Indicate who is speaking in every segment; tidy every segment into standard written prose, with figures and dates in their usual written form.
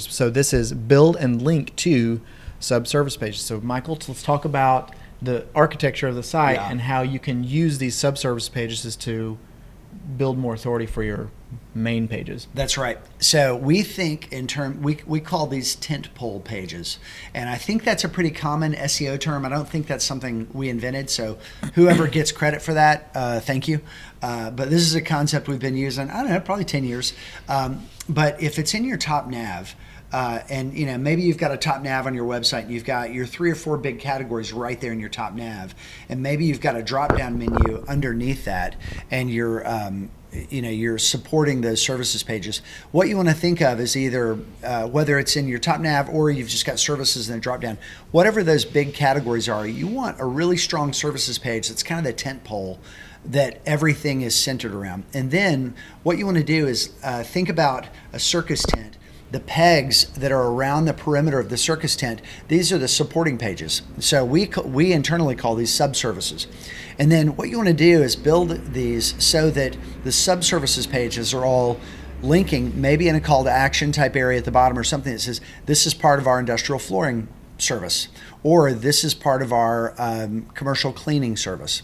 Speaker 1: So this is build and link to subservice pages. So Michael, let's talk about the architecture of the site and how you can use these subservice pages to build more authority for your main pages.
Speaker 2: That's right. So we think we call these tent pole pages. And I think that's a pretty common SEO term. I don't think that's something we invented. So whoever gets credit for that, thank you. But this is a concept we've been using, I don't know, probably 10 years. But if it's in your top nav, and maybe you've got a top nav on your website and you've got your 3 or 4 big categories right there in your top nav, and maybe you've got a drop down menu underneath that, and you're supporting those services pages. What you want to think of is either whether it's in your top nav or you've just got services and a drop down, whatever those big categories are, you want a really strong services page that's kind of the tent pole that everything is centered around. And then what you want to do is think about a circus tent. The pegs that are around the perimeter of the circus tent, these are the supporting pages. So we internally call these subservices. And then what you want to do is build these so that the subservices pages are all linking, maybe in a call to action type area at the bottom or something that says, this is part of our industrial flooring service, or this is part of our commercial cleaning service.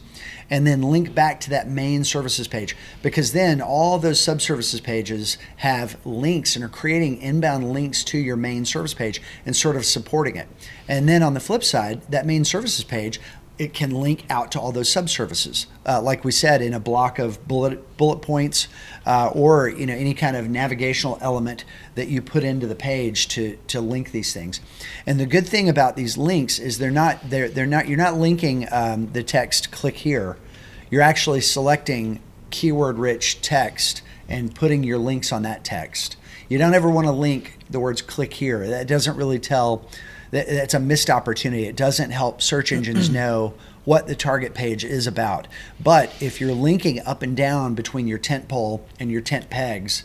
Speaker 2: And then link back to that main services page, because then all those subservices pages have links and are creating inbound links to your main service page and sort of supporting it. And then on the flip side, that main services page, it can link out to all those subservices, like we said, in a block of bullet points, or any kind of navigational element that you put into the page to link these things. And the good thing about these links is you're not linking the text "click here." You're actually selecting keyword-rich text and putting your links on that text. You don't ever want to link the words "click here." That doesn't really tell. That's a missed opportunity. It doesn't help search engines know what the target page is about. But if you're linking up and down between your tent pole and your tent pegs,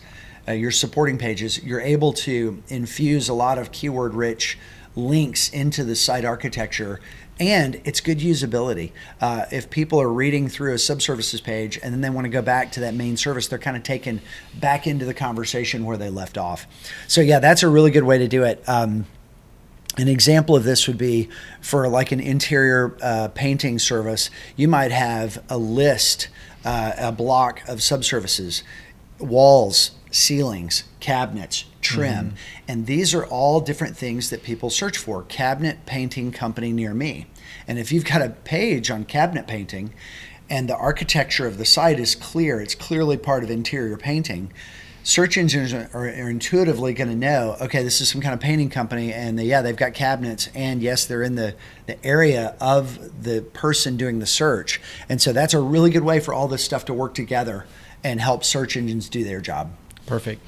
Speaker 2: your supporting pages, you're able to infuse a lot of keyword-rich links into the site architecture, and it's good usability. If people are reading through a subservices page and then they want to go back to that main service, they're kind of taken back into the conversation where they left off. So yeah, that's a really good way to do it. An example of this would be for like an interior painting service. You might have a list, a block of subservices, walls, ceilings, cabinets, trim. And these are all different things that people search for. Cabinet painting company near me. And if you've got a page on cabinet painting and the architecture of the site is clear, it's clearly part of interior painting, search engines are intuitively going to know, okay, this is some kind of painting company, and they've got cabinets, and yes, they're in the area of the person doing the search. And so that's a really good way for all this stuff to work together and help search engines do their job.
Speaker 1: Perfect.